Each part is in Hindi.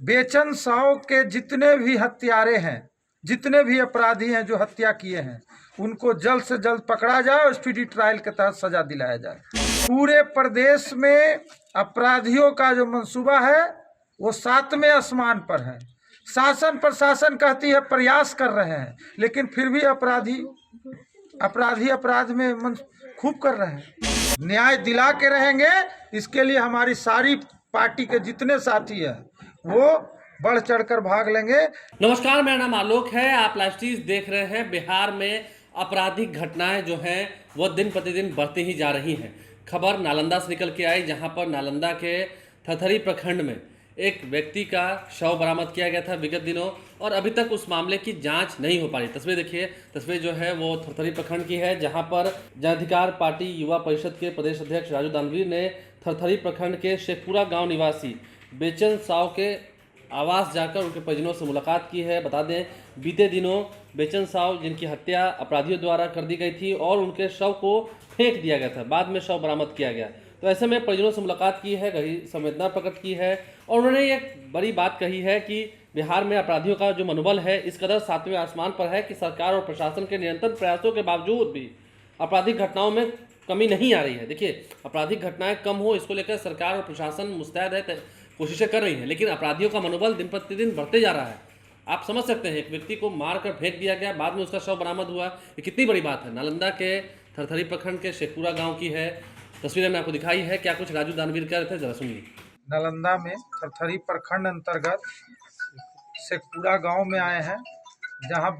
बेचन साव के जितने भी हत्यारे हैं, जितने भी अपराधी हैं जो हत्या किए हैं, उनको जल्द से जल्द पकड़ा जाए और स्पीडी ट्रायल के तहत सजा दिलाया जाए। पूरे प्रदेश में अपराधियों का जो मंसूबा है वो 7वें आसमान पर है। शासन प्रशासन कहती है प्रयास कर रहे हैं, लेकिन फिर भी अपराधी अपराध में खूब कर रहे हैं। न्याय दिला के रहेंगे, इसके लिए हमारी सारी पार्टी के जितने साथी हैं वो बढ़ चढ़कर भाग लेंगे। नमस्कार, मेरा नाम आलोक है। आप लाइव स्ट्रीम देख रहे हैं। बिहार में आपराधिक घटनाएं जो हैं वो दिन प्रतिदिन बढ़ती ही जा रही हैं। खबर नालंदा से निकल के आई, जहां पर नालंदा के थरथरी प्रखंड में एक व्यक्ति का शव बरामद किया गया था विगत दिनों, और अभी तक उस मामले की जांच नहीं हो पा रही। तस्वीर देखिए, तस्वीर जो है वो थरथरी प्रखंड की है, जहां पर जनाधिकार पार्टी युवा परिषद के प्रदेश अध्यक्ष राजू दानवीर ने थरथरी प्रखंड के शेखपुरा गाँव निवासी बेचन साव के आवास जाकर उनके परिजनों से मुलाकात की है। बता दें, बीते दिनों बेचन साव जिनकी हत्या अपराधियों द्वारा कर दी गई थी और उनके शव को फेंक दिया गया था, बाद में शव बरामद किया गया। तो ऐसे में परिजनों से मुलाकात की है, गहरी संवेदना प्रकट की है, और उन्होंने एक बड़ी बात कही है कि बिहार में अपराधियों का जो मनोबल है इस कदर 7वें आसमान पर है कि सरकार और प्रशासन के निरंतर प्रयासों के बावजूद भी आपराधिक घटनाओं में कमी नहीं आ रही है। देखिए, आपराधिक घटनाएं कम हो, इसको लेकर सरकार और प्रशासन मुस्तैद है, कोशिशें कर रही हैं, लेकिन अपराधियों का मनोबल दिन प्रतिदिन बढ़ते जा रहा है। आप समझ सकते हैं, एक व्यक्ति को मारकर फेंक दिया गया, बाद में उसका शव बरामद हुआ, ये कितनी बड़ी बात है। नालंदा के थरथरी प्रखंड के शेखपुरा गांव की है तस्वीर, हमने आपको दिखाई है। क्या कुछ राजू दानवीर कह रहे थे, जरा सुनिए। नालंदा में थरथरी प्रखंड अंतर्गत शेखपुरा गांव में आए हैं, जहां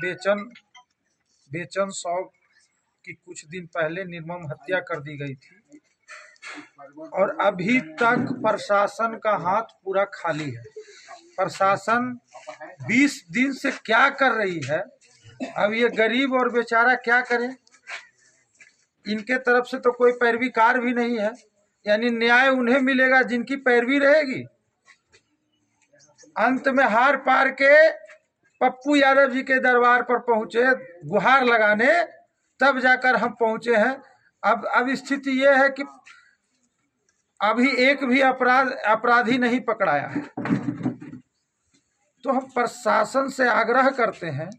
बेचन साव की कुछ दिन पहले निर्मम हत्या कर दी गई थी, और अभी तक प्रशासन का हाथ पूरा खाली है। प्रशासन 20 दिन से क्या कर रही है, अब ये गरीब और बेचारा क्या करे। इनके तरफ से तो कोई पैरवीकार भी नहीं है, यानी न्याय उन्हें मिलेगा जिनकी पैरवी रहेगी। अंत में हार पार के पप्पू यादव जी के दरबार पर पहुंचे गुहार लगाने, तब जाकर हम पहुंचे हैं। अब स्थिति यह है कि अभी एक भी अपराधी नहीं पकड़ाया है। तो हम प्रशासन से आग्रह करते हैं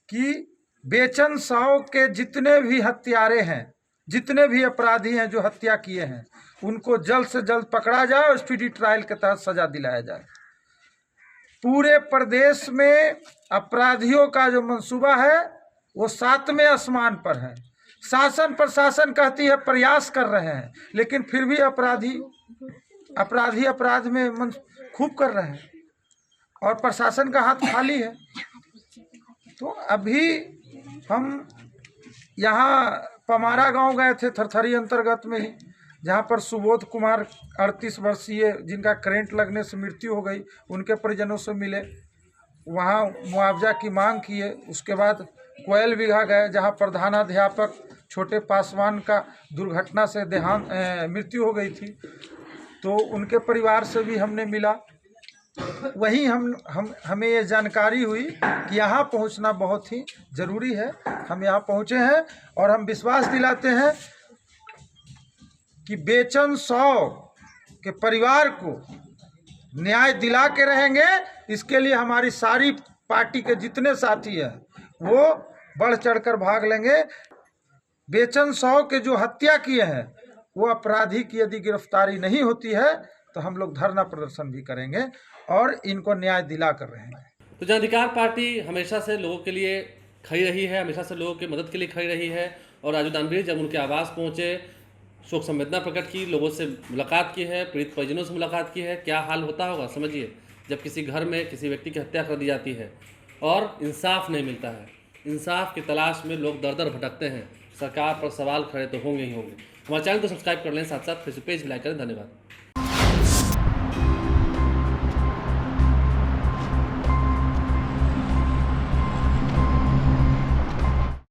कि बेचन साव के जितने भी हत्यारे हैं, जितने भी अपराधी हैं जो हत्या किए हैं, उनको जल्द से जल्द पकड़ा जाए और स्पीडी ट्रायल के तहत सजा दिलाया जाए। पूरे प्रदेश में अपराधियों का जो मंसूबा है वो 7वें आसमान पर है। शासन प्रशासन कहती है प्रयास कर रहे हैं, लेकिन फिर भी अपराधी अपराध में खूब कर रहे हैं, और प्रशासन का हाथ खाली है। तो अभी हम यहाँ पमारा गांव गए थे, थरथरी अंतर्गत में ही, जहाँ पर सुबोध कुमार 38 वर्षीय जिनका करंट लगने से मृत्यु हो गई, उनके परिजनों से मिले, वहाँ मुआवजा की मांग किए। उसके बाद कोयल बिघा गए, जहाँ प्रधानाध्यापक छोटे पासवान का दुर्घटना से मृत्यु हो गई थी, तो उनके परिवार से भी हमने मिला। वहीं हमें ये जानकारी हुई कि यहाँ पहुँचना बहुत ही ज़रूरी है। हम यहाँ पहुँचे हैं और हम विश्वास दिलाते हैं कि बेचन साव के परिवार को न्याय दिला के रहेंगे। इसके लिए हमारी सारी पार्टी के जितने साथी हैं वो बढ़ चढ़कर भाग लेंगे। बेचन साव के जो हत्या किए हैं वो अपराधी की यदि गिरफ्तारी नहीं होती है तो हम लोग धरना प्रदर्शन भी करेंगे और इनको न्याय दिला कर रहेंगे। तो जनाधिकार पार्टी हमेशा से लोगों के लिए खड़ी रही है, हमेशा से लोगों की मदद के लिए खड़ी रही है, और राजू दानवीर जब उनके आवास पहुंचे, शोक संवेदना प्रकट की, लोगों से मुलाकात की है, पीड़ित परिजनों से मुलाकात की है। क्या हाल होता होगा समझिए, जब किसी घर में किसी व्यक्ति की हत्या कर दी जाती है और इंसाफ नहीं मिलता है। इंसाफ की तलाश में लोग दर दर भटकते हैं। सरकार पर सवाल खड़े तो होंगे ही होंगे। हमारे चैनल को सब्सक्राइब कर लें, साथ साथ फेसबुक पेज भी लाइक करें। धन्यवाद।